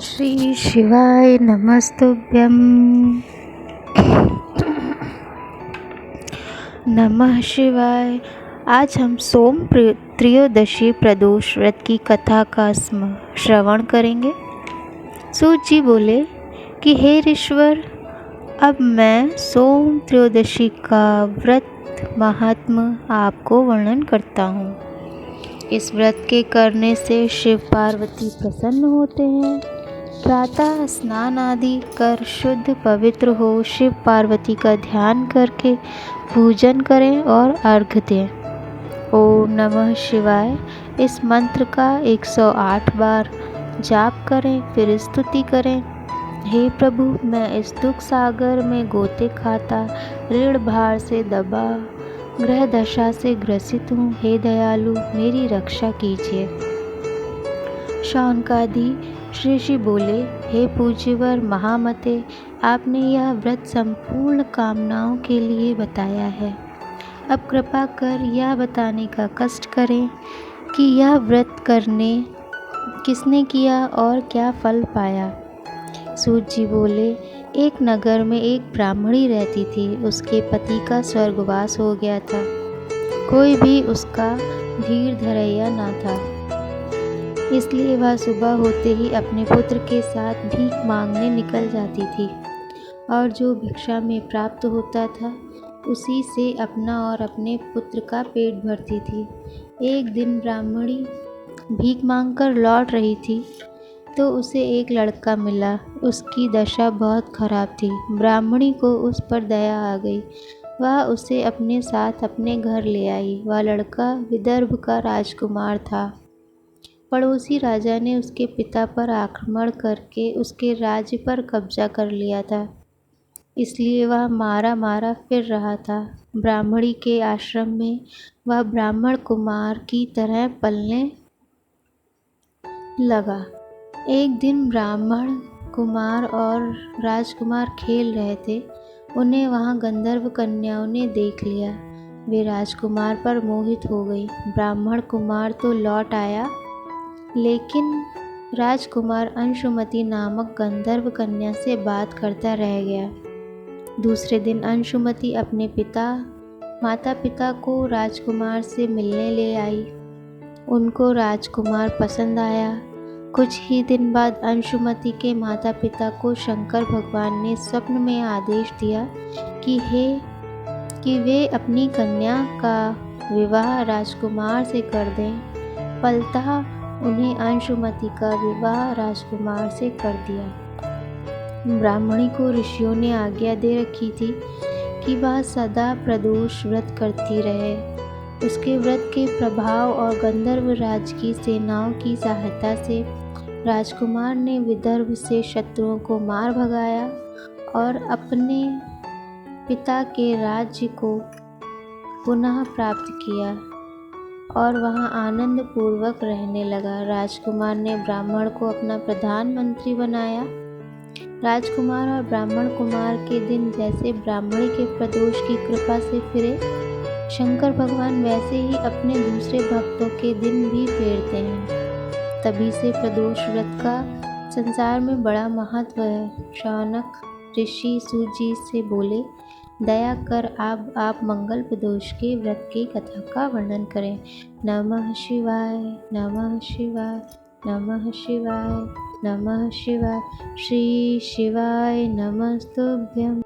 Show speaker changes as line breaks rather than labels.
श्री शिवाय नमस्तुभ्यं। नमः शिवाय। आज हम सोम त्रयोदशी प्रदोष व्रत की कथा का श्रवण करेंगे। सूत जी बोले कि हे ऋषवर, अब मैं सोम त्रयोदशी का व्रत महात्म्य आपको वर्णन करता हूँ। इस व्रत के करने से शिव पार्वती प्रसन्न होते हैं। प्रातः स्नान आदि कर शुद्ध पवित्र हो शिव पार्वती का ध्यान करके पूजन करें और अर्घ्य दें। ओम नमः शिवाय इस मंत्र का 108 बार जाप करें, फिर स्तुति करें। हे प्रभु, मैं इस दुख सागर में गोते खाता, ऋण भार से दबा, ग्रह दशा से ग्रसित हूँ। हे दयालु, मेरी रक्षा कीजिए। शौनकादि ऋषि बोले, हे पूज्यवर महामते, आपने यह व्रत संपूर्ण कामनाओं के लिए बताया है। अब कृपा कर यह बताने का कष्ट करें कि यह व्रत करने किसने किया और क्या फल पाया। सूत जी बोले, एक नगर में एक ब्राह्मणी रहती थी। उसके पति का स्वर्गवास हो गया था। कोई भी उसका धीर धरैया न था, इसलिए वह सुबह होते ही अपने पुत्र के साथ भीख मांगने निकल जाती थी और जो भिक्षा में प्राप्त होता था उसी से अपना और अपने पुत्र का पेट भरती थी। एक दिन ब्राह्मणी भीख मांगकर लौट रही थी तो उसे एक लड़का मिला। उसकी दशा बहुत खराब थी। ब्राह्मणी को उस पर दया आ गई। वह उसे अपने साथ अपने घर ले आई। वह लड़का विदर्भ का राजकुमार था। पड़ोसी राजा ने उसके पिता पर आक्रमण करके उसके राज्य पर कब्जा कर लिया था, इसलिए वह मारा मारा फिर रहा था। ब्राह्मणी के आश्रम में वह ब्राह्मण कुमार की तरह पलने लगा। एक दिन ब्राह्मण कुमार और राजकुमार खेल रहे थे। उन्हें वहां गंधर्व कन्याओं ने देख लिया। वे राजकुमार पर मोहित हो गई। ब्राह्मण कुमार तो लौट आया, लेकिन राजकुमार अंशुमति नामक गंधर्व कन्या से बात करता रह गया। दूसरे दिन अंशुमति अपने माता पिता को राजकुमार से मिलने ले आई। उनको राजकुमार पसंद आया। कुछ ही दिन बाद अंशुमति के माता पिता को शंकर भगवान ने स्वप्न में आदेश दिया कि वे अपनी कन्या का विवाह राजकुमार से कर दें। फलतः उन्हें अंशुमति का विवाह राजकुमार से कर दिया। ब्राह्मणी को ऋषियों ने आज्ञा दे रखी थी कि वह सदा प्रदोष व्रत करती रहे। उसके व्रत के प्रभाव और गंधर्व राज की सेनाओं की सहायता से राजकुमार ने विदर्भ से शत्रुओं को मार भगाया और अपने पिता के राज्य को पुनः प्राप्त किया और वहां आनंद पूर्वक रहने लगा। राजकुमार ने ब्राह्मण को अपना प्रधानमंत्री बनाया। राजकुमार और ब्राह्मण कुमार के दिन जैसे ब्राह्मणी के प्रदोष की कृपा से फिरे, शंकर भगवान वैसे ही अपने दूसरे भक्तों के दिन भी फेरते हैं। तभी से प्रदोष व्रत का संसार में बड़ा महत्व है। शौनक ऋषि सूत जी से बोले, दया कर आप मंगल प्रदोष के व्रत की कथा का वर्णन करें। नमः शिवाय, नमः शिवाय, नमः शिवाय, नमः शिवाय। श्री शिवाय नमस्तुभ्यं।